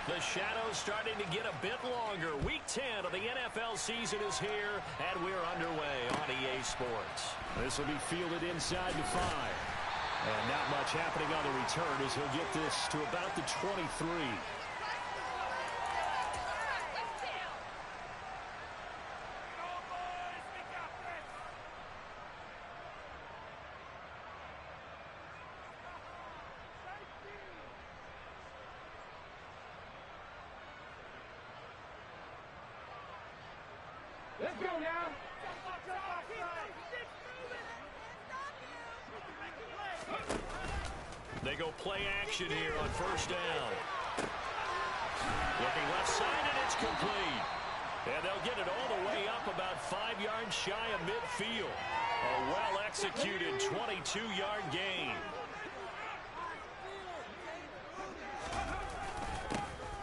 The shadow's starting to get a bit longer. Week 10 of the NFL season is here, and we're underway on EA Sports. This will be fielded inside the 5. And not much happening on the return as he'll get this to about the 23. Let's go now. They go play action here on first down. Looking left side, and it's complete. And they'll get it all the way up about 5 yards shy of midfield. A well-executed 22-yard gain.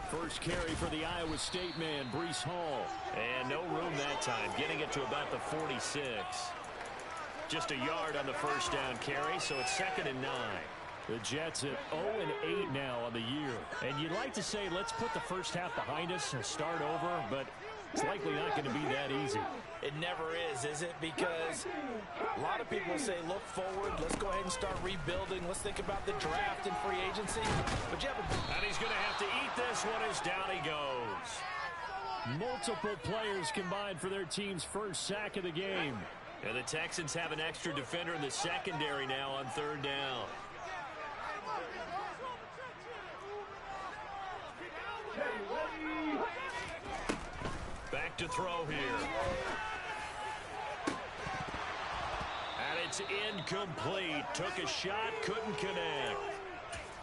First carry for the Iowa State man, Breece Hall. And no room that time, getting it to about the 46. Just a yard on the first down carry, so it's 2nd and 9. The Jets at 0-8 now on the year. And you'd like to say, let's put the first half behind us and start over, but it's likely not going to be that easy. It never is it? Because a lot of people say, look forward, let's go ahead and start rebuilding. Let's think about the draft and free agency. But and he's going to have to eat this one as down he goes. Multiple players combined for their team's first sack of the game. And the Texans have an extra defender in the secondary now on 3rd down. Back to throw here. And it's incomplete. Took a shot, couldn't connect.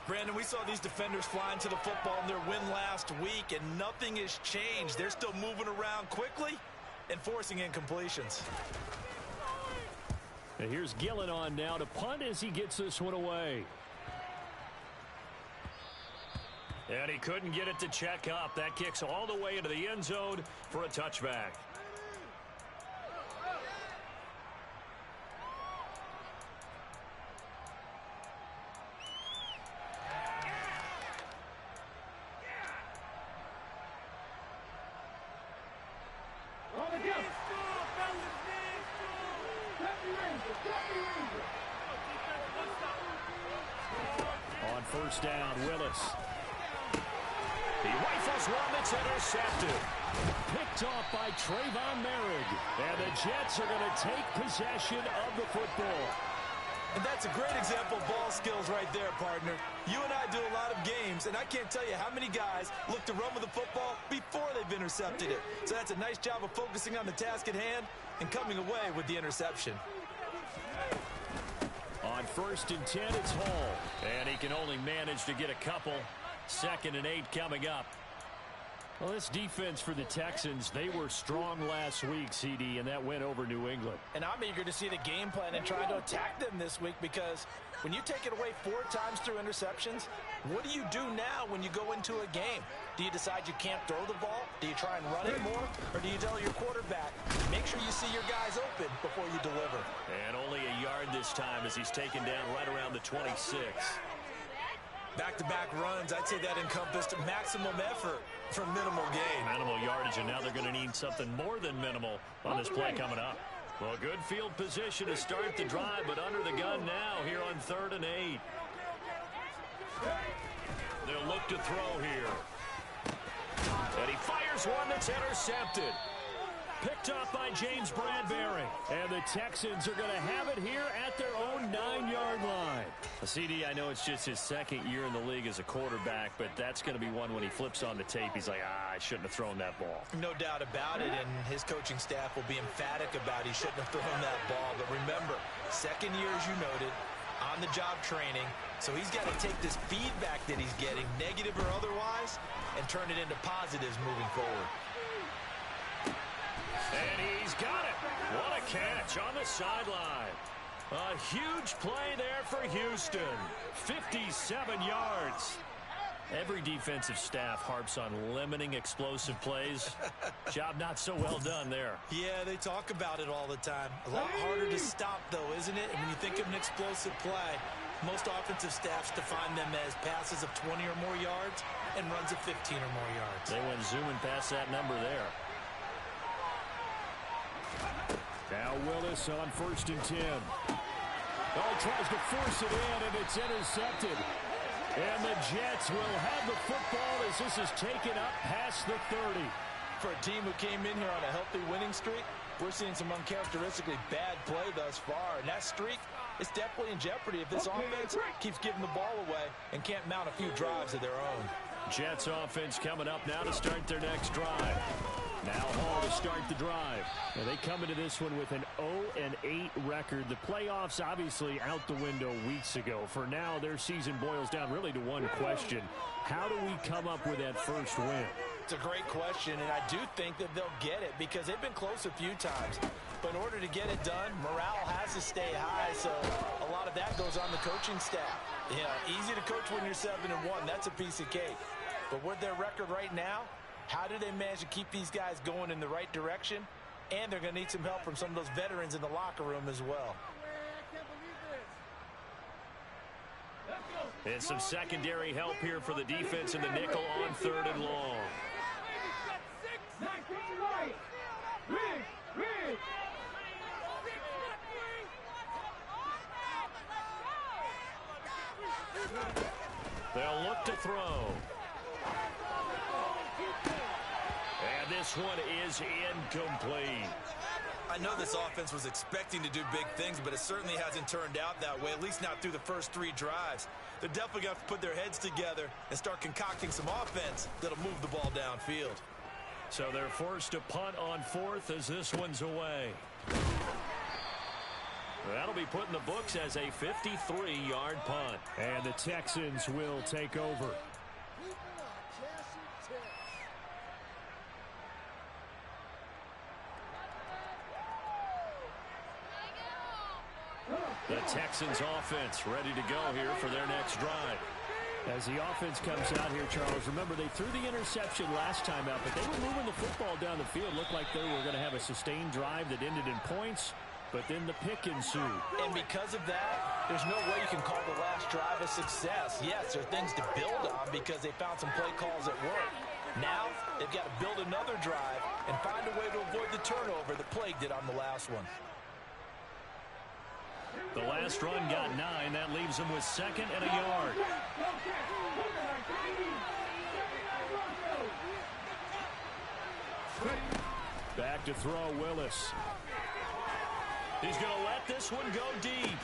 Brandon, we saw these defenders flying to the football in their win last week, and nothing has changed. They're still moving around quickly and forcing incompletions. And here's Gillen on now to punt as he gets this one away. And he couldn't get it to check up. That kicks all the way into the end zone for a touchback. On first down, Willis. He rifles one that's intercepted. Picked off by Trayvon Merrick. And the Jets are going to take possession of the football. And that's a great example of ball skills right there, partner. You and I do a lot of games, and I can't tell you how many guys look to run with the football before they've intercepted it. So that's a nice job of focusing on the task at hand and coming away with the interception. On 1st and 10, it's Hall. And he can only manage to get a couple. 2nd and 8 coming up. Well, this defense for the Texans, they were strong last week, CD, and that went over New England. And I'm eager to see the game plan and try to attack them this week, because when you take it away 4 times through interceptions, what do you do now when you go into a game? Do you decide you can't throw the ball? Do you try and run it more? Or do you tell your quarterback, make sure you see your guys open before you deliver? And only a yard this time as he's taken down right around the 26. Back-to-back runs, I'd say that encompassed maximum effort from minimal gain. Minimal yardage, and now they're going to need something more than minimal on this play coming up. Well, good field position to start the drive, but under the gun now here on 3rd and 8. They'll look to throw here. And he fires one that's intercepted. Picked off by James Bradbury. And the Texans are going to have it here at their own 9-yard line. CD, I know it's just his 2nd year in the league as a quarterback, but that's going to be one when he flips on the tape. He's like, I shouldn't have thrown that ball. No doubt about it, and his coaching staff will be emphatic about he shouldn't have thrown that ball. But remember, 2nd year, as you noted, on-the-job training. So he's got to take this feedback that he's getting, negative or otherwise, and turn it into positives moving forward. And he's got it. What a catch on the sideline. A huge play there for Houston. 57 yards. Every defensive staff harps on limiting explosive plays. Job not so well done there. Yeah, they talk about it all the time. A lot harder to stop, though, isn't it? And when you think of an explosive play, Most offensive staffs define them as passes of 20 or more yards and runs of 15 or more yards. They went zooming past that number there. Now Willis on 1st and 10. Oh, tries to force it in, and it's intercepted. And the Jets will have the football as this is taken up past the 30. For a team who came in here on a healthy winning streak, we're seeing some uncharacteristically bad play thus far. And that streak is definitely in jeopardy if this offense keeps giving the ball away and can't mount a few drives of their own. Jets offense coming up now to start their next drive. Now Hall to start the drive. Now they come into this one with an 0-8 record. The playoffs obviously out the window weeks ago. For now, their season boils down really to one question. How do we come up with that first win? It's a great question, and I do think that they'll get it because they've been close a few times. But in order to get it done, morale has to stay high, so a lot of that goes on the coaching staff. Yeah, easy to coach when you're 7-1. That's a piece of cake. But with their record right now, how do they manage to keep these guys going in the right direction? And they're going to need some help from some of those veterans in the locker room as well. And some secondary help here for the defense in the nickel on 3rd and long. They'll look to throw. And this one is incomplete. I know this offense was expecting to do big things, but it certainly hasn't turned out that way, at least not through the first 3 drives. They're definitely going to have to put their heads together and start concocting some offense that'll move the ball downfield. So they're forced to punt on 4th as this one's away. That'll be put in the books as a 53-yard punt. And the Texans will take over. The Texans offense ready to go here for their next drive. As the offense comes out here, Charles, remember they threw the interception last time out, but they were moving the football down the field. Looked like they were going to have a sustained drive that ended in points, but then the pick ensued. And because of that, there's no way you can call the last drive a success. Yes, there are things to build on because they found some play calls at work. Now, they've got to build another drive and find a way to avoid the turnover that plagued it on the last one. The last run got 9. That leaves them with 2nd and a yard. Back to throw, Willis. He's going to let this one go deep.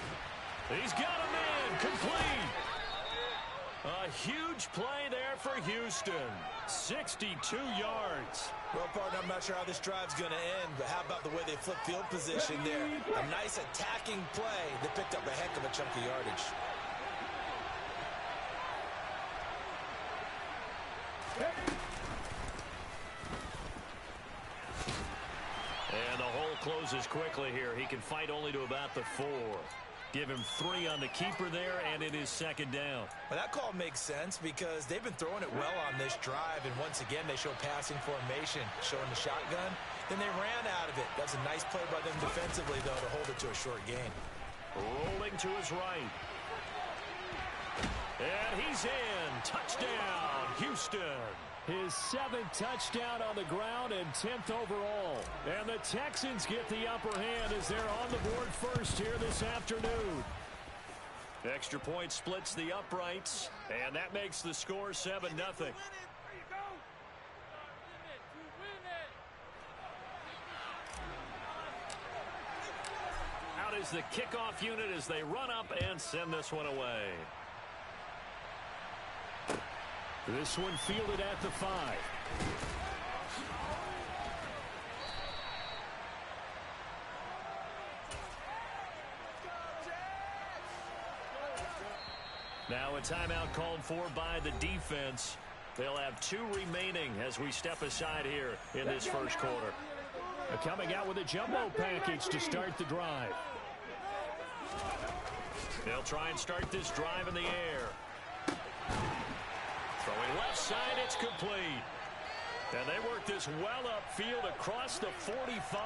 He's got a man complete. A huge play there for Houston. 62 yards. Well, partner, I'm not sure how this drive's going to end, but how about the way they flip field position there? A nice attacking play that picked up a heck of a chunk of yardage. And the hole closes quickly here. He can fight only to about the 4. Give him 3 on the keeper there, and it is 2nd down. Well, that call makes sense because they've been throwing it well on this drive, and once again, they show passing formation, showing the shotgun. Then they ran out of it. That's a nice play by them defensively, though, to hold it to a short gain. Rolling to his right. And he's in. Touchdown, Houston. His 7th touchdown on the ground and 10th overall. And the Texans get the upper hand as they're on the board first here this afternoon. Extra point splits the uprights, and that makes the score 7-0. Out is the kickoff unit as they run up and send this one away. This one fielded at the 5. Now a timeout called for by the defense. They'll have 2 remaining as we step aside here in this first quarter. Coming out with a jumbo package to start the drive. They'll try and start this drive in the air. Throwing left side, it's complete. And they work this well upfield across the 45.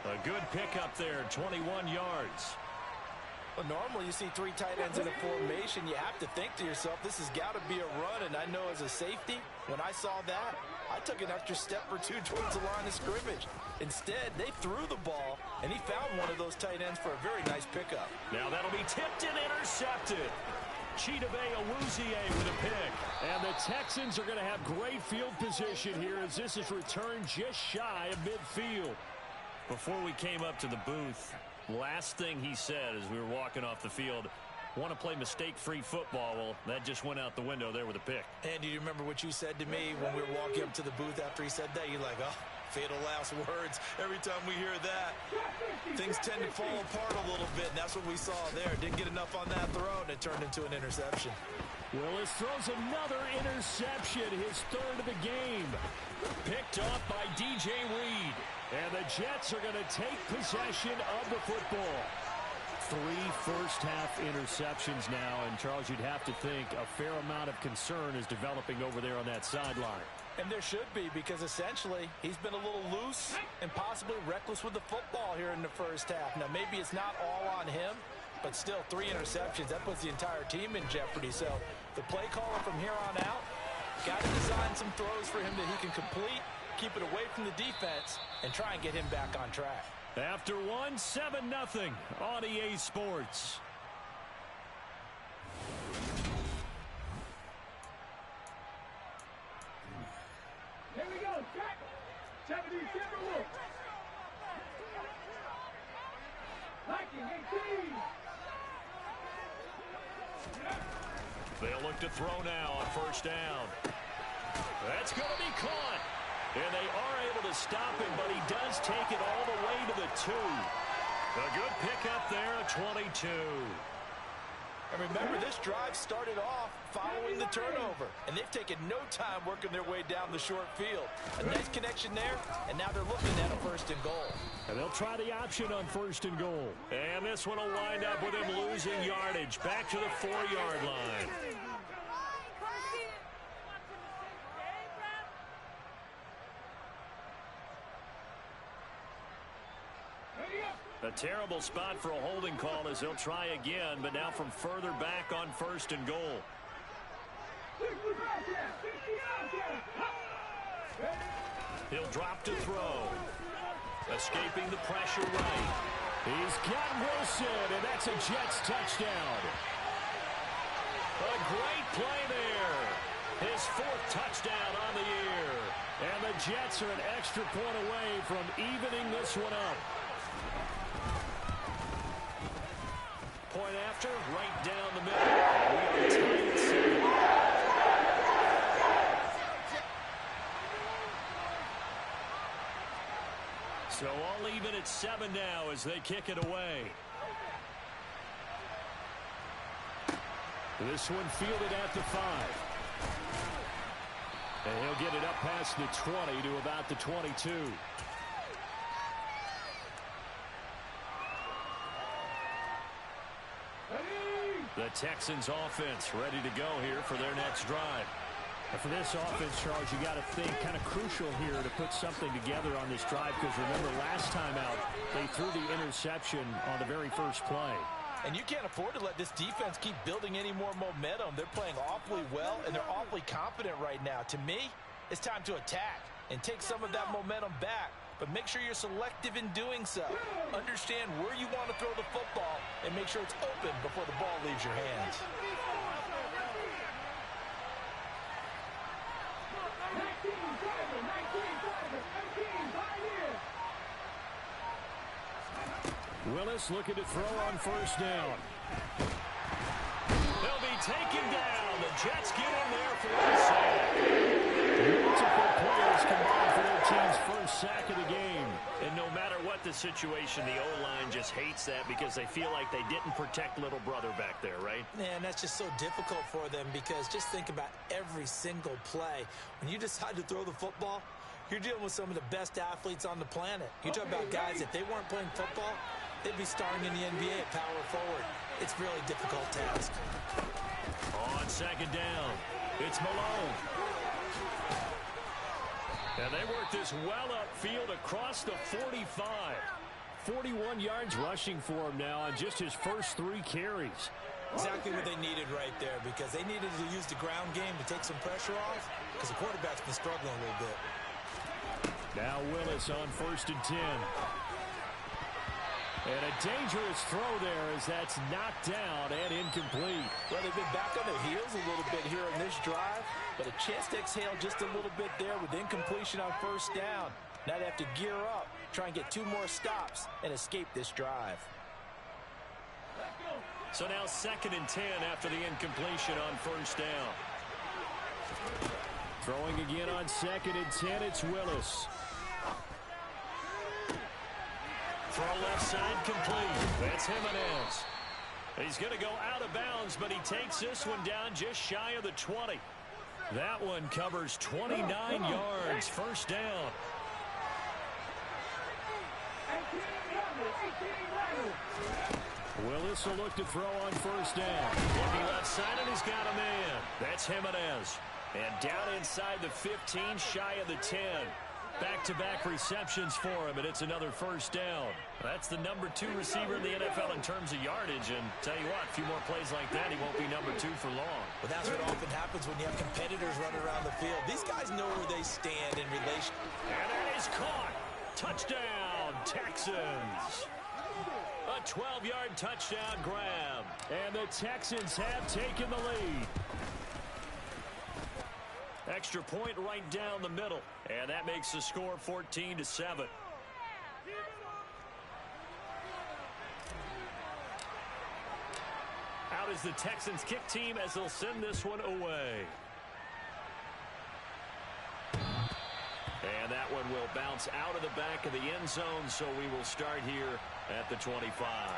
A good pickup there, 21 yards. Well, normally you see 3 tight ends in a formation. You have to think to yourself, this has got to be a run. And I know as a safety, when I saw that, I took an extra step or 2 towards the line of scrimmage. Instead, they threw the ball, and he found one of those tight ends for a very nice pickup. Now that'll be tipped and intercepted. Chidobe Awuzie with a pick. And the Texans are going to have great field position here as this is returned just shy of midfield. Before we came up to the booth, last thing he said as we were walking off the field, want to play mistake-free football. Well, that just went out the window there with a pick. And do you remember what you said to me when we were walking up to the booth after he said that? You're like, oh, fatal last words. Every time we hear that, things tend to fall apart a little bit, and that's what we saw there. Didn't get enough on that throw, and it turned into an interception. Willis throws another interception, his 3rd of the game. Picked off by DJ Reed. And the Jets are going to take possession of the football. 3 first-half interceptions now, and Charles, you'd have to think a fair amount of concern is developing over there on that sideline. And there should be, because essentially he's been a little loose and possibly reckless with the football here in the first half. Now, maybe it's not all on him, but still 3 interceptions. That puts the entire team in jeopardy. So the play caller from here on out got to design some throws for him that he can complete, keep it away from the defense, and try and get him back on track. After 1, 7-0 on EA Sports. Here we go, check. 77 look. Liking 18. They'll look to throw now on first down. That's going to be caught. And they are able to stop him, but he does take it all the way to the 2. A good pickup there at 22. And remember, this drive started off following the turnover, and they've taken no time working their way down the short field. A nice connection there, and now they're looking at a 1st and goal. And they'll try the option on 1st and goal. And this one will wind up with him losing yardage back to the 4-yard line. A terrible spot for a holding call as they'll try again, but now from further back on 1st and goal. He'll drop to throw. Escaping the pressure right. He's got Wilson, and that's a Jets touchdown. A great play there. His 4th touchdown on the year. And the Jets are an extra point away from evening this one up. Point after, right down the middle. We are tied at 7. So all even at 7 now as they kick it away. This one fielded at the 5. And he'll get it up past the 20 to about the 22. The Texans offense ready to go here for their next drive. And for this offense, Charles, you got to think kind of crucial here to put something together on this drive, because remember last time out they threw the interception on the very first play. And you can't afford to let this defense keep building any more momentum. They're playing awfully well, and they're awfully confident right now. To me, it's time to attack and take some of that momentum back. But make sure you're selective in doing so. Understand where you want to throw the football and make sure it's open before the ball leaves your hands. Willis looking to throw on first down. They'll be taken down. The Jets get in there for a sack. Multiple players combined for their team's first sack of the game. And no matter what the situation, the O-line just hates that because they feel like they didn't protect little brother back there, right? Man, that's just so difficult for them, because just think about every single play. When you decide to throw the football, you're dealing with some of the best athletes on the planet. You talk about guys, if they weren't playing football, they'd be starring in the NBA at power forward. It's a really difficult task. On second down, it's Malone. And they work this well upfield across the 45. 41 yards rushing for him now on just his first 3 carries. Exactly what they needed right there, because they needed to use the ground game to take some pressure off, because the quarterback's been struggling a little bit. Now Willis on 1st and 10. And a dangerous throw there as that's knocked down and incomplete. Well, they've been back on their heels a little bit here in this drive, but a chance to exhale just a little bit there with incompletion on 1st down. Now they have to gear up, try and get 2 more stops, and escape this drive. So now 2nd and 10 after the incompletion on 1st down. Throwing again on 2nd and 10, it's Willis. Throw left side complete. That's Jimenez. He's going to go out of bounds, but he takes this one down just shy of the 20. That one covers 29 yards. 1st down. Willis will look to throw on 1st down. Looking left side, and he's got a man. That's Jimenez. And down inside the 15, shy of the 10. Back-to-back receptions for him, and it's another 1st down. That's the number 2 receiver in the NFL in terms of yardage, and tell you what, a few more plays like that, he won't be number 2 for long. But that's what often happens when you have competitors running around the field. These guys know where they stand in relation. And that is caught. Touchdown, Texans. A 12-yard touchdown grab. And the Texans have taken the lead. Extra point right down the middle. And that makes the score 14-7. Out is the Texans kick team as they'll send this one away. And that one will bounce out of the back of the end zone, so we will start here at the 25.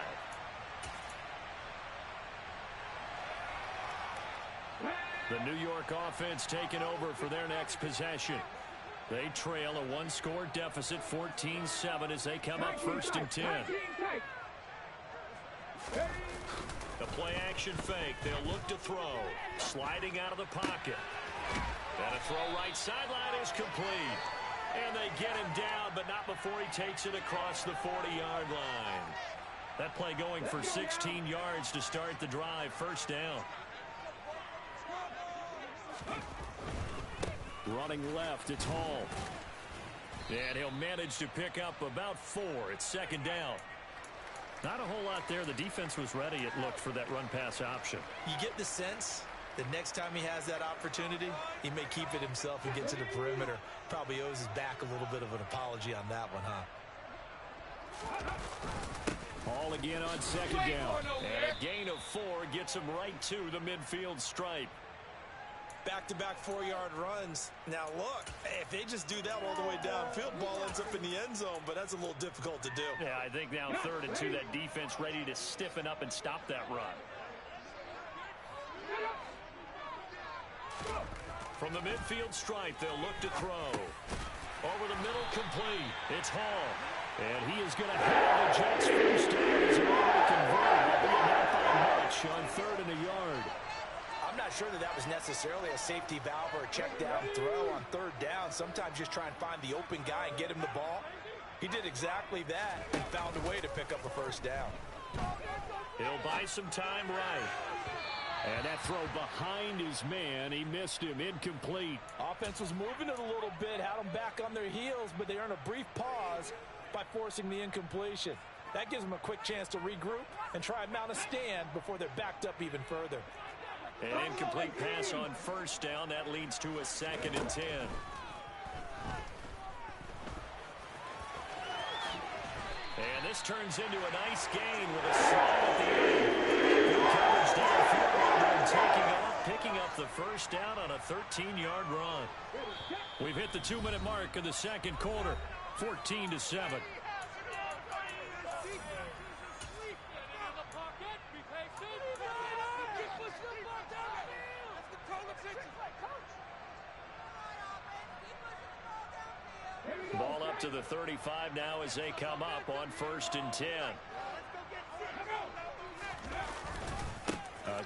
The New York offense taking over for their next possession. They trail a 1-score deficit, 14-7, as they come up 1st and 10. The play-action fake. They'll look to throw. Sliding out of the pocket. And a throw right sideline is complete. And they get him down, but not before he takes it across the 40-yard line. That play going for 16 yards to start the drive. 1st down. Running left, it's Hall. And he'll manage to pick up about 4. It's 2nd down. Not a whole lot there. The defense was ready, it looked, for that run-pass option. You get the sense that next time he has that opportunity, he may keep it himself and get to the perimeter. Probably owes his back a little bit of an apology on that one, huh? Hall again on 2nd down. And a gain of 4 gets him right to the midfield stripe. Back-to-back 4-yard runs. Now, look, if they just do that all the way downfield, ball ends up in the end zone, but that's a little difficult to do. Yeah, I think now 3rd and 2, that defense ready to stiffen up and stop that run. From the midfield stripe, they'll look to throw. Over the middle, complete. It's Hall. And he is going to have the Jets 1st down as they're able to convert. It'll be not by much on 3rd and a yard. I'm not sure that was necessarily a safety valve or a check down throw on 3rd down. Sometimes just try and find the open guy and get him the ball. He did exactly that and found a way to pick up a 1st down. He'll buy some time right. And that throw behind his man, he missed him, incomplete. Offense was moving it a little bit, had them back on their heels, but they earn a brief pause by forcing the incompletion. That gives them a quick chance to regroup and try and mount a stand before they're backed up even further. An incomplete pass on 1st down. That leads to a 2nd and 10. And this turns into a nice gain with a slide at the end. Good coverage downfield and taking off, picking up the 1st down on a 13-yard run. We've hit the 2-minute mark of the 2nd quarter, 14-7. Ball up to the 35 now as they come up on 1st and 10.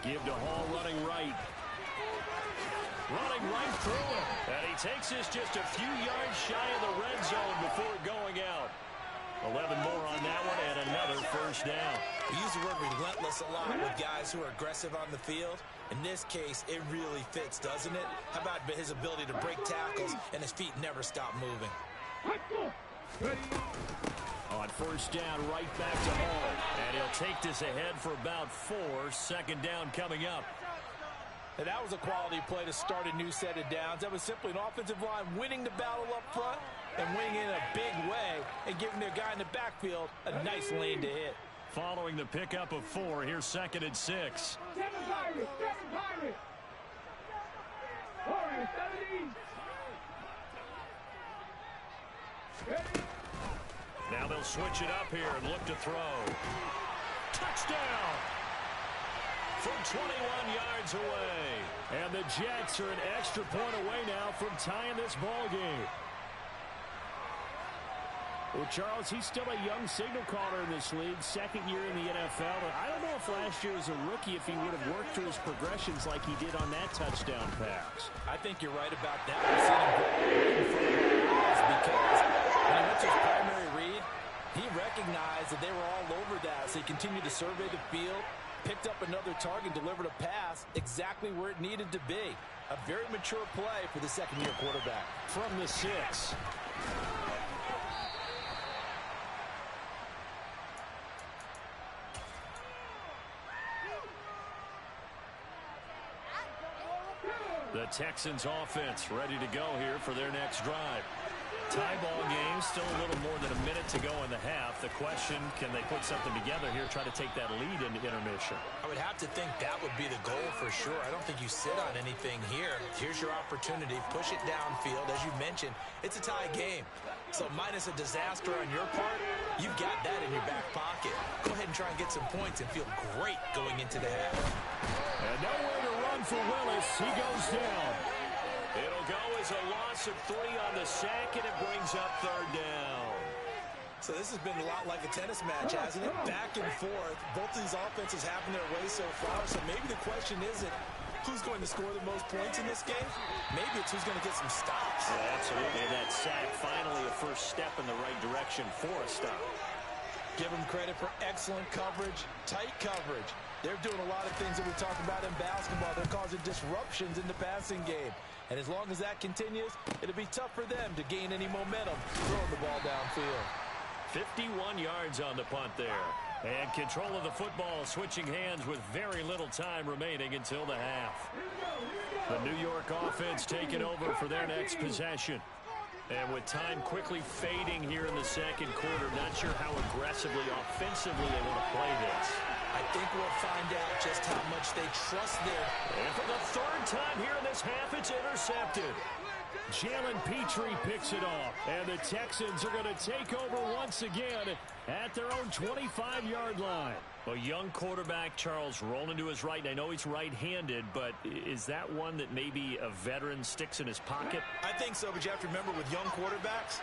Give to Hall running right. Running right through it. And he takes this just a few yards shy of the red zone before going out. 11 more on that one and another first down. We use the word relentless a lot with guys who are aggressive on the field. In this case, it really fits, doesn't it? How about his ability to break tackles and his feet never stop moving? On first down, right back to Hall. And he'll take this ahead for about 4. Second down coming up. And that was a quality play to start a new set of downs. That was simply an offensive line winning the battle up front and winning in a big way and giving their guy in the backfield a nice lane to hit. Following the pickup of 4, here's 2nd and 6. Now they'll switch it up here and look to throw. Touchdown! From 21 yards away. And the Jets are an extra point away now from tying this ball game. Well, Charles, he's still a young signal caller in this league, 2nd year in the NFL. And I don't know if last year as a rookie if he would have worked through his progressions like he did on that touchdown pass. I think you're right about that. We've seen him grow in front of our eyes because when he went to his primary read, he recognized that they were all over that. So he continued to survey the field, picked up another target, delivered a pass exactly where it needed to be. A very mature play for the second-year quarterback. From the 6. The Texans offense ready to go here for their next drive. Tie ball game, still a little more than a minute to go in the half. The question, can they put something together here, try to take that lead into intermission? I would have to think that would be the goal for sure. I don't think you sit on anything here. Here's your opportunity. Push it downfield. As you mentioned, it's a tie game. So minus a disaster on your part, you've got that in your back pocket. Go ahead and try and get some points and feel great going into the half. And nowhere to run for Willis. He goes down. It'll go as a loss of 3 on the sack, and it brings up 3rd down. So this has been a lot like a tennis match, hasn't it? Back and forth. Both of these offenses having their way so far. So maybe the question isn't who's going to score the most points in this game. Maybe it's who's going to get some stops. Yeah, absolutely. And that sack, finally a first step in the right direction for a stop. Give them credit for excellent coverage, tight coverage. They're doing a lot of things that we talk about in basketball. They're causing disruptions in the passing game. And as long as that continues, it'll be tough for them to gain any momentum throwing the ball downfield. 51 yards on the punt there. And control of the football switching hands with very little time remaining until the half. The New York offense taking over for their next possession. And with time quickly fading here in the second quarter, not sure how aggressively, offensively they want to play this. I think we'll find out just how much they trust their... And for the 3rd time here in this half, it's intercepted. Jalen Petrie picks it off. And the Texans are going to take over once again at their own 25-yard line. A young quarterback, Charles, rolling to his right. I know he's right-handed, but is that one that maybe a veteran sticks in his pocket? I think so, but you have to remember with young quarterbacks,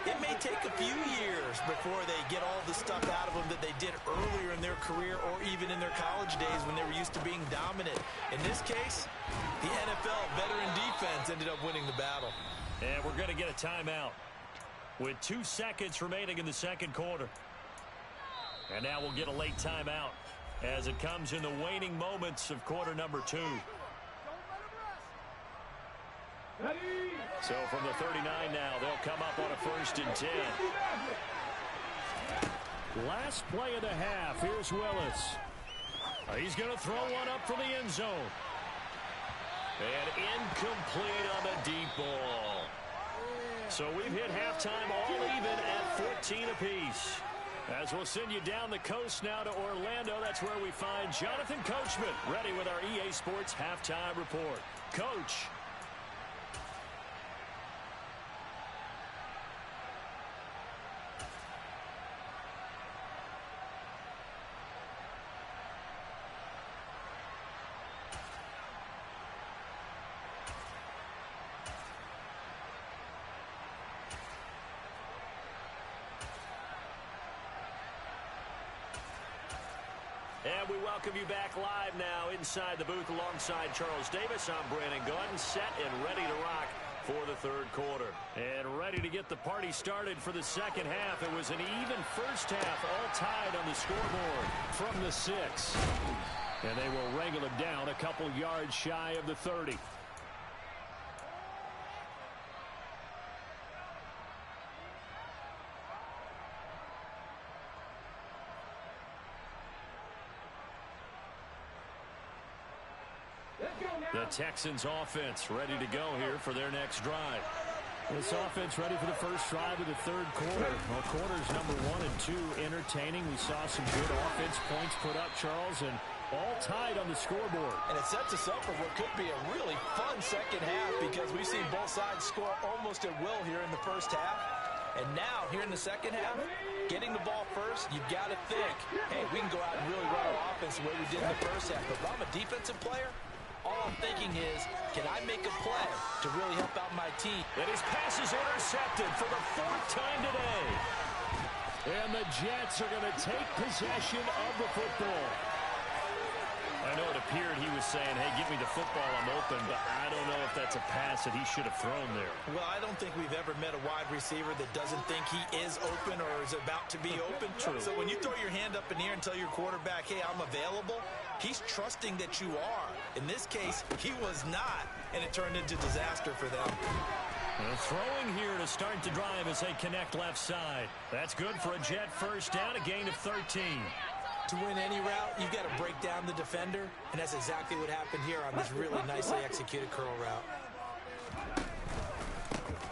it may take a few years before they get all the stuff out of them that they did earlier in their career or even in their college days when they were used to being dominant. In this case, the NFL veteran defense ended up winning the battle. And we're going to get a timeout with 2 seconds remaining in the second quarter. And now we'll get a late timeout as it comes in the waning moments of quarter number 2. So from the 39 now, they'll come up on a 1st and 10. Last play of the half. Here's Willis. He's going to throw one up for the end zone. And incomplete on the deep ball. So we've hit halftime all even at 14 apiece. As we'll send you down the coast now to Orlando, that's where we find Jonathan Coachman, ready with our EA Sports Halftime Report. Coach. And we welcome you back live now inside the booth alongside Charles Davis. I'm Brandon Gaudin, set and ready to rock for the third quarter. And ready to get the party started for the second half. It was an even first half, all tied on the scoreboard from the 6. And they will wrangle him down a couple yards shy of the 30. The Texans offense ready to go here for their next drive. This offense ready for the first drive of the third quarter. Well, quarters number 1 and 2 entertaining. We saw some good offense points put up, Charles, and all tied on the scoreboard. And it sets us up for what could be a really fun second half because we've seen both sides score almost at will here in the first half. And now, here in the second half, getting the ball first, you've got to think, hey, we can go out and really run our offense the way we did in the first half. But if I'm a defensive player, all I'm thinking is, can I make a play to really help out my team? And his pass is intercepted for the 4th time today. And the Jets are going to take possession of the football. I know it appeared he was saying, hey, give me the football, I'm open, but I don't know if that's a pass that he should have thrown there. Well, I don't think we've ever met a wide receiver that doesn't think he is open or is about to be open. True. So when you throw your hand up in the air and tell your quarterback, hey, I'm available, he's trusting that you are. In this case, he was not, and it turned into disaster for them. And throwing here to start the drive as they connect left side. That's good for a Jet first down, a gain of 13. To win any route, you've got to break down the defender, and that's exactly what happened here on this really nicely executed curl route.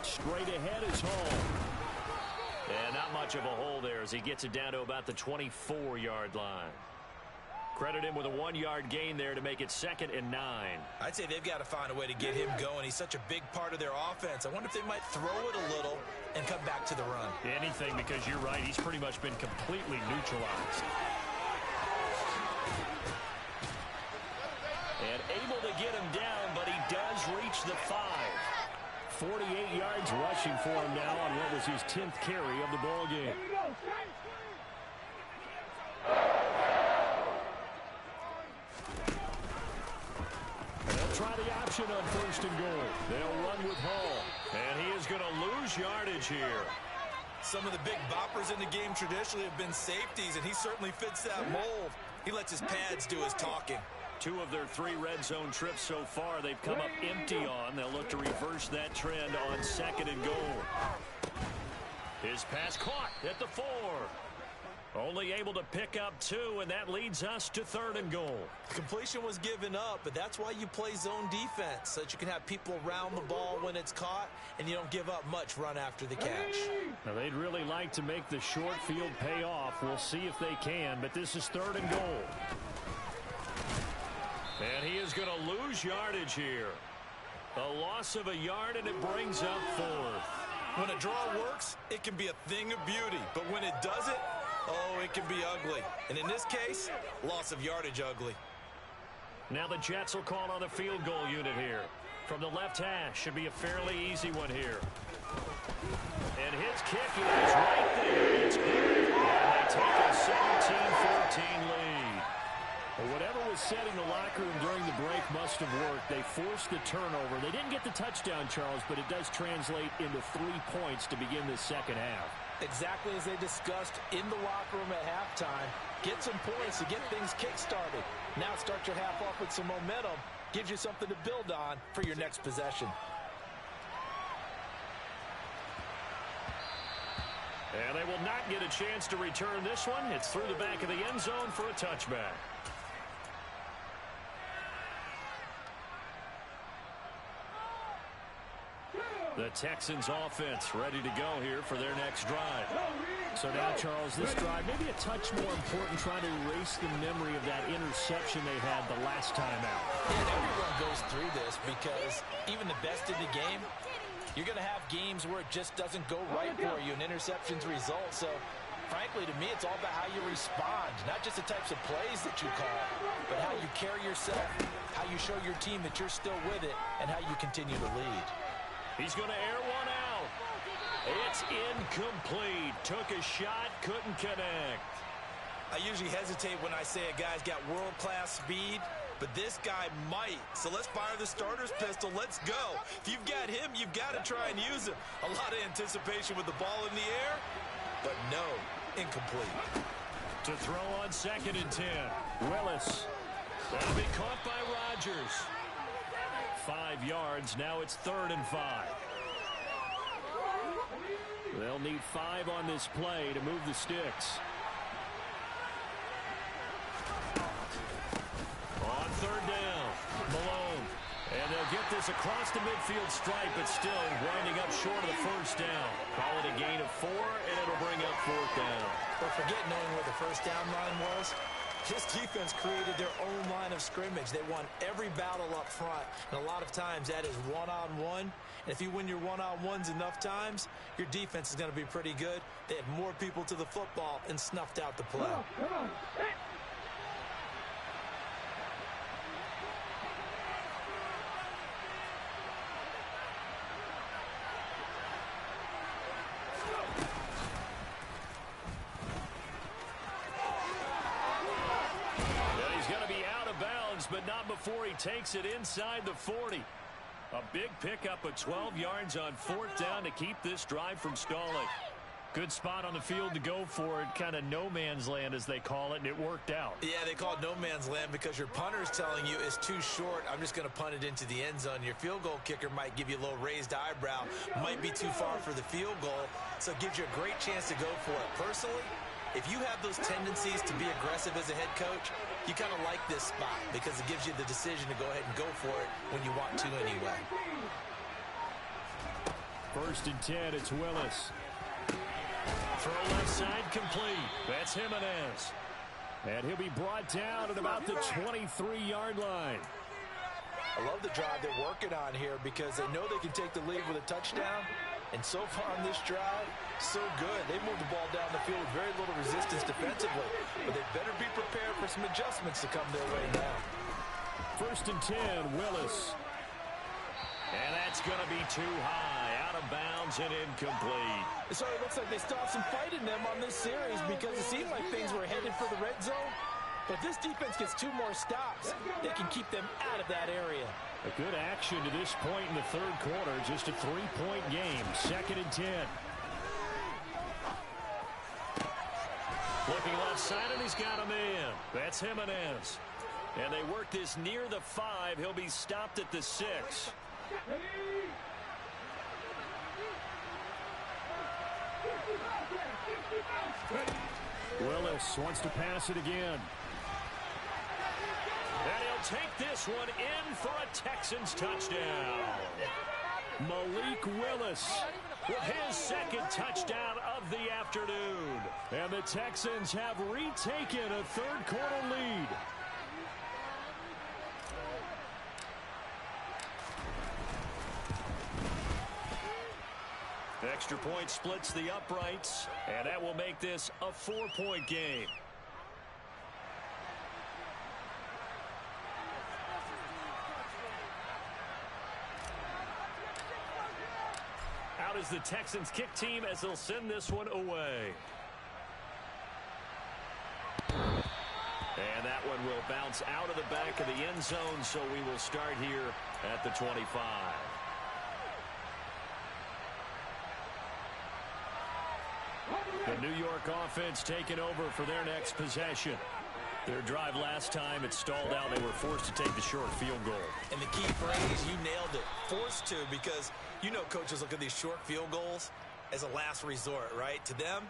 Straight ahead is Hall. And not much of a hole there as he gets it down to about the 24-yard line. Credit him with a 1-yard gain there to make it 2nd and 9. I'd say they've got to find a way to get him going. He's such a big part of their offense. I wonder if they might throw it a little and come back to the run. Anything, because you're right, he's pretty much been completely neutralized. And able to get him down, but he does reach the 5. 48 yards rushing for him now on what was his 10th carry of the ball game. They'll try the option on 1st and goal. They'll run with Hall, and he is going to lose yardage here. Some of the big boppers in the game traditionally have been safeties, and he certainly fits that mold. He lets his pads do his talking. 2 of their 3 red zone trips so far they've come up empty on. They'll look to reverse that trend on 2nd and goal. His pass caught at the 4. Only able to pick up 2, and that leads us to 3rd and goal. Completion was given up, but that's why you play zone defense, so that you can have people around the ball when it's caught, and you don't give up much run after the catch. Now, they'd really like to make the short field pay off. We'll see if they can, but this is 3rd and goal. And he is going to lose yardage here. A loss of a yard, and it brings up 4th. When a draw works, it can be a thing of beauty, but when it doesn't, oh, it can be ugly. And in this case, loss of yardage ugly. Now the Jets will call on the field goal unit here. From the left hash, should be a fairly easy one here. And his kick is right there. It's good. And they take a 17-14 lead. Well, whatever was setting the locker room during the break must have worked. They forced the turnover. They didn't get the touchdown, Charles, but it does translate into 3 points to begin the second half. Exactly as they discussed in the locker room at halftime. Get some points to get things kick-started. Now start your half off with some momentum. Gives you something to build on for your next possession. And they will not get a chance to return this one. It's through the back of the end zone for a touchback. The Texans offense ready to go here for their next drive. So now, Charles, this drive maybe a touch more important, trying to erase the memory of that interception they had the last time out. And everyone goes through this because even the best in the game, you're going to have games where it just doesn't go right for you and interceptions result. So, frankly, to me, it's all about how you respond, not just the types of plays that you call, but how you carry yourself, how you show your team that you're still with it, and how you continue to lead. He's going to air one out. It's incomplete. Took a shot, couldn't connect. I usually hesitate when I say a guy's got world-class speed, but this guy might. So let's fire the starter's pistol. Let's go. If you've got him, you've got to try and use him. A lot of anticipation with the ball in the air, but no, incomplete. To throw on 2nd and 10. Willis. That'll be caught by Rodgers. 5 yards. Now it's 3rd and 5. They'll need 5 on this play to move the sticks. On 3rd down, Malone. And they'll get this across the midfield stripe, but still winding up short of the 1st down. Call it a gain of 4, and it'll bring up 4th down. But forget knowing where the 1st down line was. This defense created their own line of scrimmage. They won every battle up front, and a lot of times that is one-on-one. And if you win your one-on-ones enough times, your defense is going to be pretty good. They had more people to the football and snuffed out the play. Come on. But not before he takes it inside the 40. A big pickup of 12 yards on 4th down to keep this drive from stalling. Good spot on the field to go for it. Kind of no man's land, as they call it, and it worked out. Yeah, they call it no man's land because your punter's telling you it's too short. I'm just going to punt it into the end zone. Your field goal kicker might give you a little raised eyebrow. Might be too far for the field goal, so it gives you a great chance to go for it. Personally, if you have those tendencies to be aggressive as a head coach, you kind of like this spot because it gives you the decision to go ahead and go for it when you want to anyway. 1st and 10, it's Willis. Throw left side complete. That's Jimenez. And he'll be brought down at about the 23-yard line. I love the drive they're working on here because they know they can take the lead with a touchdown. And so far on this drive, so good. They moved the ball down the field with very little resistance defensively. But they better be prepared for some adjustments to come their way now. 1st and 10, Willis. And that's going to be too high. Out of bounds and incomplete. So it looks like they stopped some fight in them on this series because it seemed like things were headed for the red zone. But if this defense gets 2 more stops, they can keep them out of that area. A good action to this point in the 3rd quarter. Just a 3-point game. 2nd and 10. Looking left side, and he's got him in. That's Jimenez. And they work this near the 5. He'll be stopped at the 6. Willis wants to pass it again. And he'll take this one in for a Texans touchdown. Malik Willis with his 2nd touchdown of the afternoon. And the Texans have retaken a 3rd quarter lead. Extra point splits the uprights, and that will make this a 4-point game. Out is the Texans kick team as they'll send this one away. And that one will bounce out of the back of the end zone, so we will start here at the 25. The New York offense taking over for their next possession. Their drive last time, it stalled out. They were forced to take the short field goal. And the key phrase, you nailed it, forced to, because you know coaches look at these short field goals as a last resort, right? To them,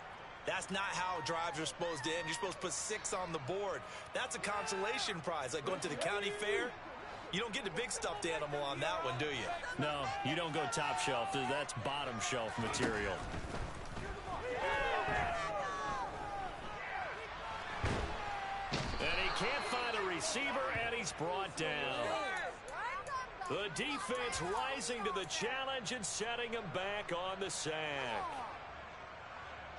that's not how drives are supposed to end. You're supposed to put 6 on the board. That's a consolation prize, like going to the county fair. You don't get the big stuffed animal on that one, do you? No, you don't go top shelf. That's bottom shelf material. And he can't find a receiver, and he's brought down. The defense rising to the challenge and setting him back on the sack.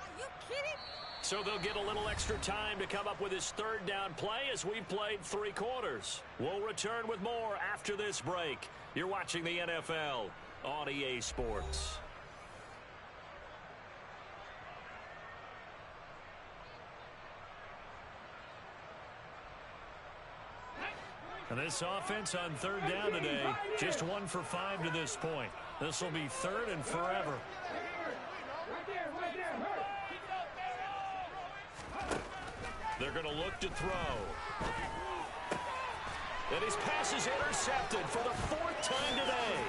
Are you kidding? So they'll get a little extra time to come up with his 3rd down play as we've played 3 quarters. We'll return with more after this break. You're watching the NFL on EA Sports. And this offense on third down today, just 1 for 5 to this point. This will be third and forever. They're going to look to throw. And his pass is intercepted for the 4th time today.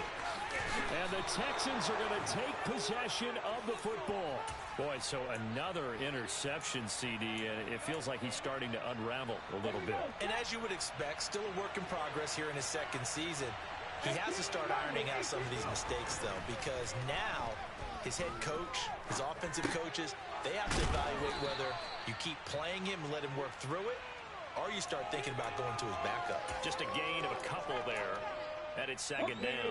And the Texans are going to take possession of the football. Boy, so another interception, CD, and it feels like he's starting to unravel a little bit. And as you would expect, still a work in progress here in his second season. He has to start ironing out some of these mistakes, though, because now his head coach, his offensive coaches, they have to evaluate whether you keep playing him and let him work through it, or you start thinking about going to his backup. Just a gain of a couple there, and it's second down.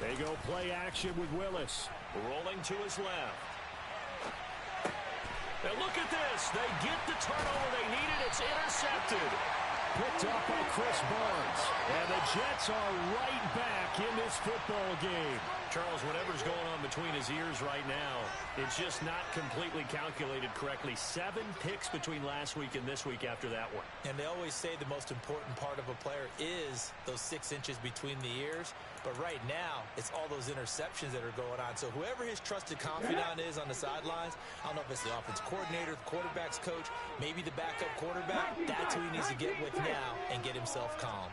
They go play action with Willis. Rolling to his left. And look at this. They get the turnover they needed. It's intercepted. Picked off by Chris Barnes. And the Jets are right back in this football game. Charles, whatever's going on between his ears right now, it's just not completely calculated correctly. 7 picks between last week and this week after that one. And they always say the most important part of a player is those 6 inches between the ears. But right now, it's all those interceptions that are going on. So whoever his trusted confidant is on the sidelines, I don't know if it's the offense coordinator, the quarterback's coach, maybe the backup quarterback, that's who he needs to get with now and get himself calm.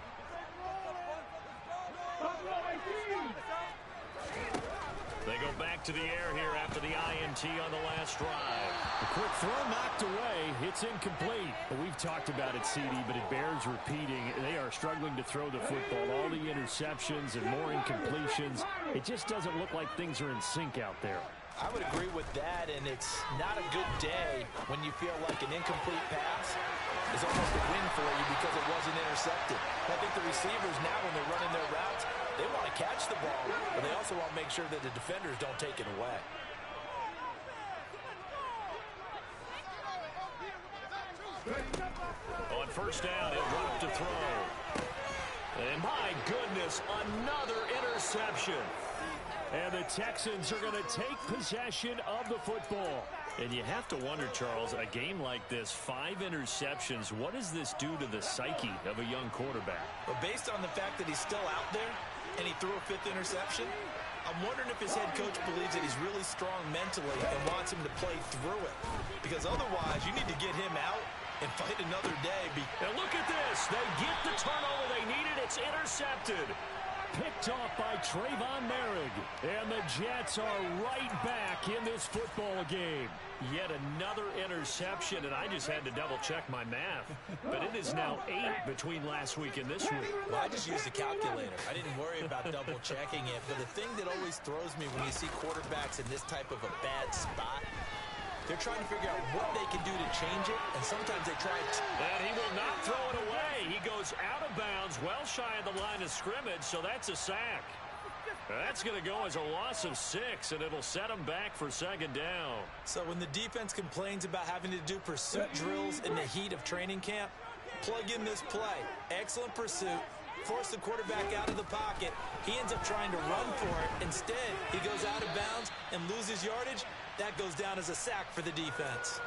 They go back to the air here after the INT on the last drive. A quick throw knocked away. It's incomplete. But we've talked about it, CD, but it bears repeating. They are struggling to throw the football. All the interceptions and more incompletions. It just doesn't look like things are in sync out there. I would agree with that, and it's not a good day when you feel like an incomplete pass is almost a win for you because it wasn't intercepted. I think the receivers now, when they're running their routes, they want to catch the ball, but they also want to make sure that the defenders don't take it away. On first down, he'll run up to throw. And my goodness, another interception. And the Texans are going to take possession of the football. And you have to wonder, Charles, a game like this, 5 interceptions, what does this do to the psyche of a young quarterback? But based on the fact that he's still out there and he threw a 5th interception, I'm wondering if his head coach believes that he's really strong mentally and wants him to play through it. Because otherwise, you need to get him out and fight another day. And look at this. They get the turnover they needed. It's intercepted. Picked off by Trayvon Merrick. And the Jets are right back in this football game. Yet another interception, and I just had to double-check my math. But it is now 8 between last week and this week. Well, I just used a calculator. I didn't worry about double-checking it. But the thing that always throws me when you see quarterbacks in this type of a bad spot, they're trying to figure out what they can do to change it, and sometimes they try to. And he will not throw it away. He goes out of bounds, well shy of the line of scrimmage, so that's a sack. That's going to go as a loss of 6, and it'll set him back for second down. So when the defense complains about having to do pursuit drills in the heat of training camp, plug in this play. Excellent pursuit. Force the quarterback out of the pocket. He ends up trying to run for it. Instead, he goes out of bounds and loses yardage. That goes down as a sack for the defense.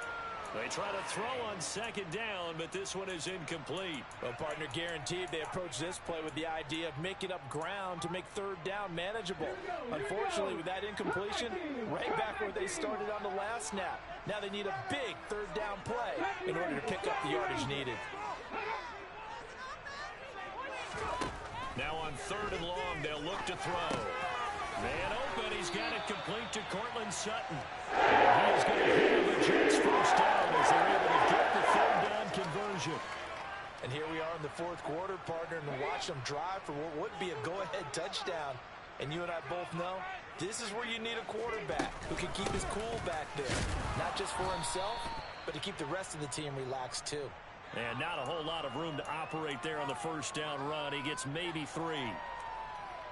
They try to throw on second down, but this one is incomplete. Well, partner, guaranteed they approach this play with the idea of making up ground to make third down manageable. Unfortunately, with that incompletion, right back where they started on the last snap. Now they need a big third down play in order to pick up the yardage needed. Now on third and long, they'll look to throw. Man open, he's got it complete to Cortland Sutton. And he is going to hear the Jets first down as they're able to get the third down conversion. And here we are in the fourth quarter, partner, and watch them drive for what would be a go-ahead touchdown. And you and I both know this is where you need a quarterback who can keep his cool back there. Not just for himself, but to keep the rest of the team relaxed too. And not a whole lot of room to operate there on the first down run. He gets maybe 3.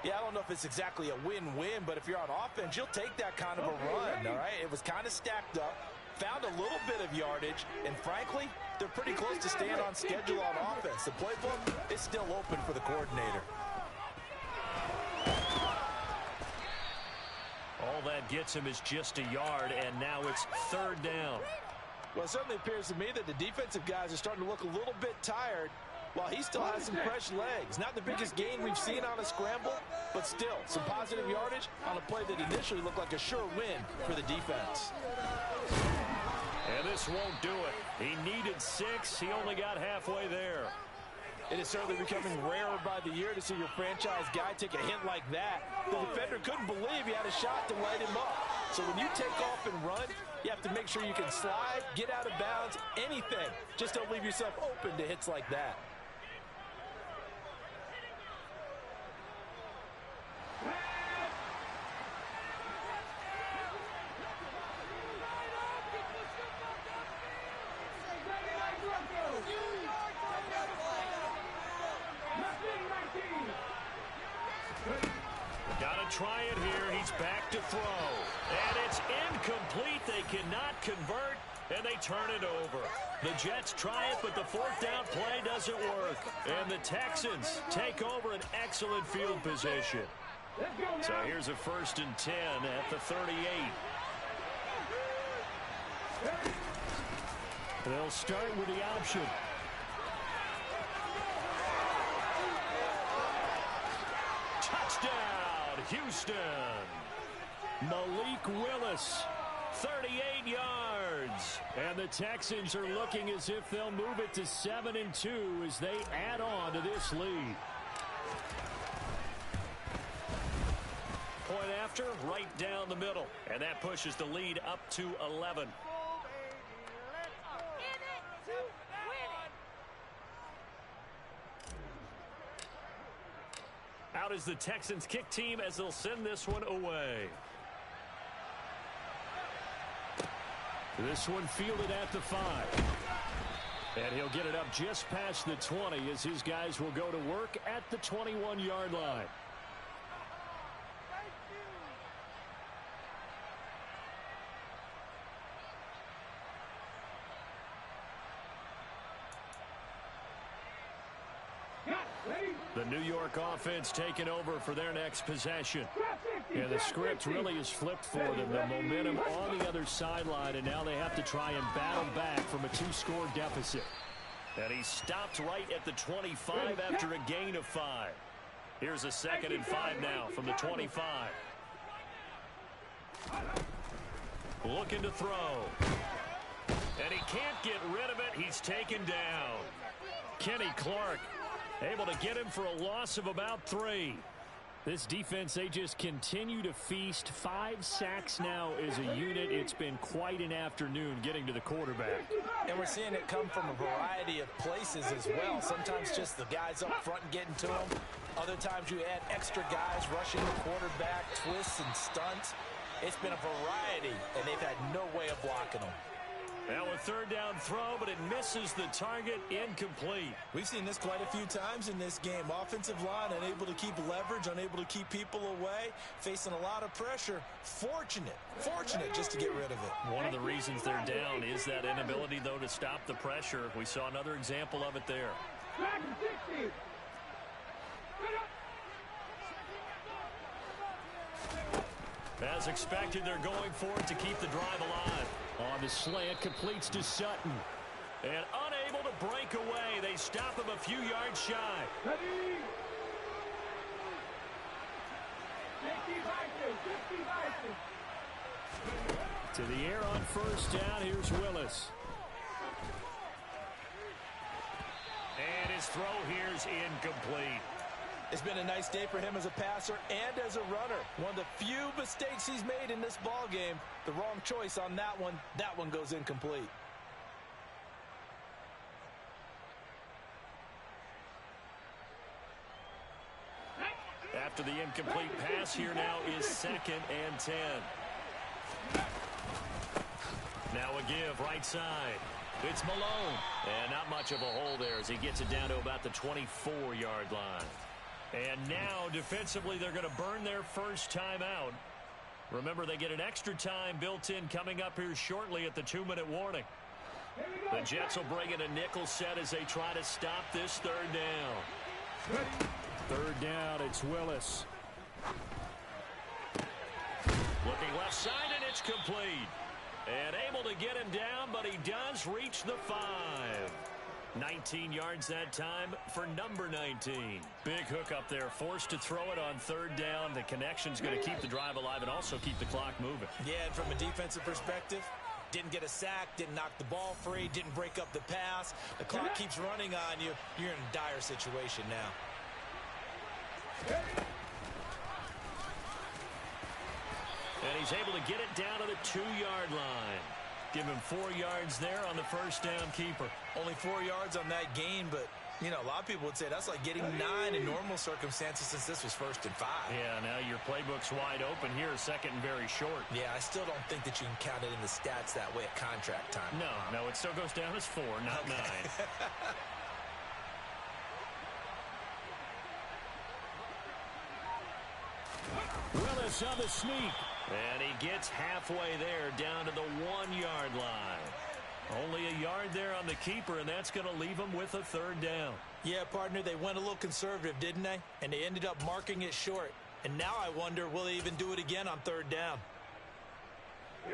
Yeah, I don't know if it's exactly a win-win, but if you're on offense, you'll take that kind of a run, all right? It was kind of stacked up, found a little bit of yardage, and frankly, they're pretty close to staying on schedule on offense. The playbook is still open for the coordinator. All that gets him is just a yard, and now it's third down. Well, it certainly appears to me that the defensive guys are starting to look a little bit tired while he still has some fresh legs. Not the biggest gain we've seen on a scramble, but still some positive yardage on a play that initially looked like a sure win for the defense. And this won't do it. He needed 6. He only got halfway there. It is certainly becoming rarer by the year to see your franchise guy take a hit like that. The defender couldn't believe he had a shot to light him up. So when you take off and run, you have to make sure you can slide, get out of bounds, anything. Just don't leave yourself open to hits like that. Got to try it here. He's back to throw. And it's incomplete. They cannot convert, and they turn it over. The Jets try it, but the fourth down play doesn't work. And the Texans take over an excellent field position. So here's a 1st and 10 at the 38. They'll start with the option. Touchdown, Houston. Malik Willis, 38 yards. And the Texans are looking as if they'll move it to 7-2 as they add on to this lead. Point after, right down the middle. And that pushes the lead up to 11. Out is the Texans kick team as they'll send this one away. This one fielded at the 5. And he'll get it up just past the 20 as his guys will go to work at the 21-yard line. The New York offense taking over for their next possession. And the script really is flipped for them. The momentum on the other sideline, and now they have to try and battle back from a 2-score deficit. And he stopped right at the 25 after a gain of 5. Here's a 2nd and 5 now from the 25. Looking to throw. And he can't get rid of it. He's taken down. Kenny Clark able to get him for a loss of about 3. This defense, they just continue to feast. 5 sacks now as a unit. It's been quite an afternoon getting to the quarterback. And we're seeing it come from a variety of places as well. Sometimes just the guys up front and getting to them. Other times you add extra guys rushing the quarterback, twists and stunts. It's been a variety, and they've had no way of blocking them. Now a 3rd down throw, but it misses the target, incomplete. We've seen this quite a few times in this game. Offensive line unable to keep leverage, unable to keep people away, facing a lot of pressure. Fortunate just to get rid of it. One of the reasons they're down is that inability, though, to stop the pressure. We saw another example of it there. As expected, they're going for it to keep the drive alive. On the slant, completes to Sutton. And unable to break away. They stop him a few yards shy. To the air on 1st down. Here's Willis. And his throw here's incomplete. It's been a nice day for him as a passer and as a runner. One of the few mistakes he's made in this ball game. The wrong choice on that one. That one goes incomplete. After the incomplete pass, here now is 2nd and 10. Now a give right side. It's Malone. And not much of a hole there as he gets it down to about the 24-yard line. And now, defensively, they're going to burn their first time out. Remember, they get an extra time built in coming up here shortly at the 2-minute warning. The Jets will bring in a nickel set as they try to stop this 3rd down. 3rd down, it's Willis. Looking left side, and it's complete. And able to get him down, but he does reach the 5. 19 yards that time for number 19. Big hook up there, forced to throw it on third down. The connection's going to keep the drive alive and also keep the clock moving. Yeah, and from a defensive perspective, didn't get a sack, didn't knock the ball free, didn't break up the pass. The clock keeps running on you. You're in a dire situation now. And he's able to get it down to the 2-yard line. Give him 4 yards there on the first down keeper. Only 4 yards on that gain, but, you know, a lot of people would say that's like getting 9 in normal circumstances since this was 1st and 5. Yeah, now your playbook's wide open here, 2nd and very short. Yeah, I still don't think that you can count it in the stats that way at contract time. No, it still goes down as 4, not 9. Willis on the sneak. And he gets halfway there down to the 1-yard line. Only a yard there on the keeper, and that's going to leave him with a 3rd down. Yeah, partner, they went a little conservative, didn't they? And they ended up marking it short. And now I wonder, will they even do it again on 3rd down?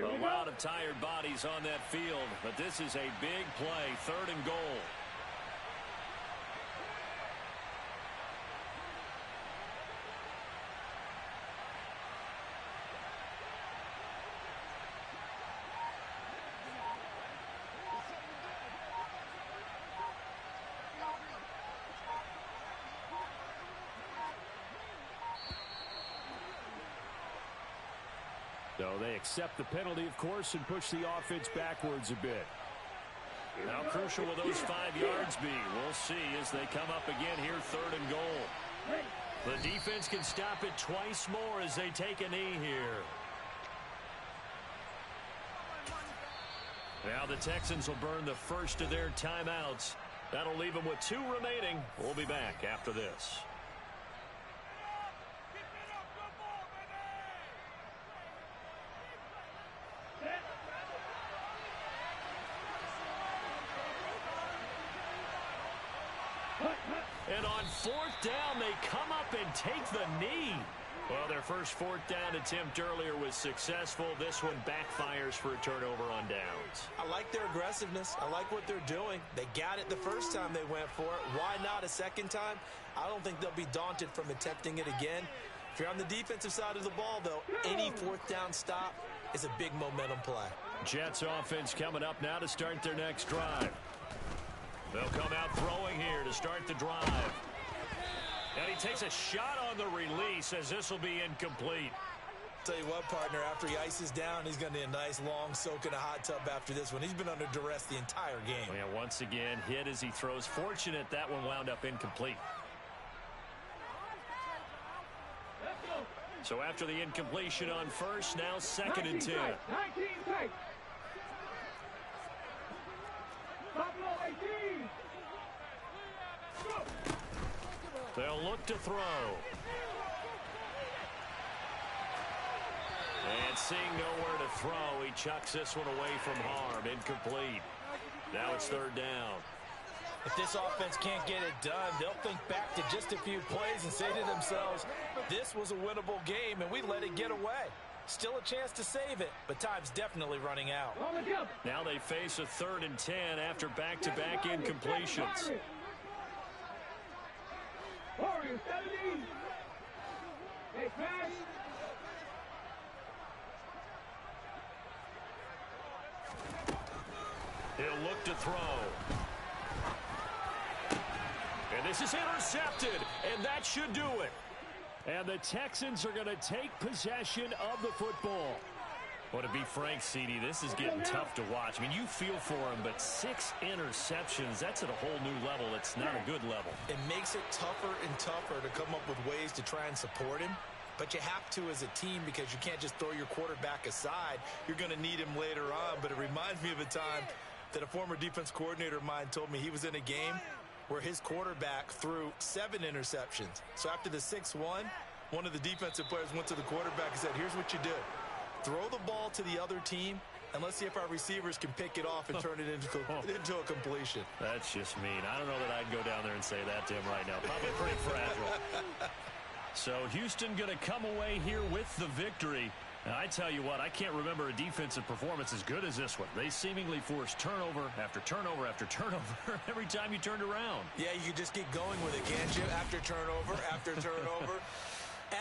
A lot of tired bodies on that field, but this is a big play, 3rd and goal. So they accept the penalty, of course, and push the offense backwards a bit. How crucial will those 5 yards be? We'll see as they come up again here, 3rd and goal. The defense can stop it twice more as they take a knee here. Now the Texans will burn the first of their timeouts. That'll leave them with 2 remaining. We'll be back after this. And on 4th down, they come up and take the knee. Well, their first 4th down attempt earlier was successful. This one backfires for a turnover on downs. I like their aggressiveness. I like what they're doing. They got it the first time they went for it. Why not a second time? I don't think they'll be daunted from attempting it again. If you're on the defensive side of the ball, though, any 4th down stop is a big momentum play. Jets offense coming up now to start their next drive. They'll come out throwing here to start the drive. And he takes a shot on the release as this will be incomplete. Tell you what, partner, after he ices down, he's going to need a nice long soak in a hot tub after this one. He's been under duress the entire game. Yeah, once again, hit as he throws. Fortunate that one wound up incomplete. So after the incompletion on first, now 2nd and 10. 19 tight. Buffalo 18. They'll look to throw. And seeing nowhere to throw, he chucks this one away from harm. Incomplete. Now it's 3rd down. If this offense can't get it done, they'll think back to just a few plays and say to themselves, this was a winnable game and we let it get away. Still a chance to save it, but time's definitely running out. Now they face a 3rd and 10 after back-to-back incompletions. Warriors 17. Hey, pass. He'll look to throw. And this is intercepted, and that should do it. And the Texans are going to take possession of the football. Well, to be frank, CD, this is getting tough to watch. I mean, you feel for him, but 6 interceptions, that's at a whole new level. It's not a good level. It makes it tougher and tougher to come up with ways to try and support him. But you have to as a team because you can't just throw your quarterback aside. You're going to need him later on. But it reminds me of a time that a former defense coordinator of mine told me he was in a game where his quarterback threw 7 interceptions. So after the 6th one of the defensive players went to the quarterback and said, here's what you do. Throw the ball to the other team, and let's see if our receivers can pick it off and turn it into a completion. That's just mean. I don't know that I'd go down there and say that to him right now. Probably pretty fragile. So Houston going to come away here with the victory. I tell you what, I can't remember a defensive performance as good as this one. They seemingly forced turnover after turnover after turnover every time you turned around. Yeah, you could just keep going with it, can't you? After turnover.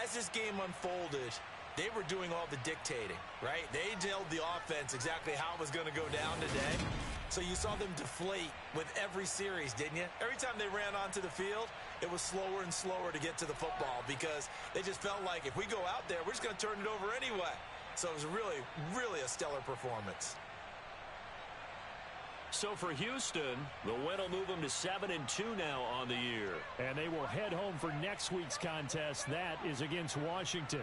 As this game unfolded, they were doing all the dictating, right? They told the offense exactly how it was going to go down today. So you saw them deflate with every series, didn't you? Every time they ran onto the field, it was slower and slower to get to the football because they just felt like if we go out there, we're just going to turn it over anyway. So it was really, really a stellar performance. So for Houston, the win will move them to 7-2 now on the year. And they will head home for next week's contest. That is against Washington.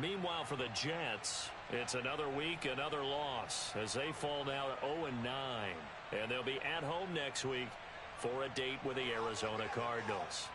Meanwhile, for the Jets, it's another week, another loss as they fall now to 0-9. And they'll be at home next week for a date with the Arizona Cardinals.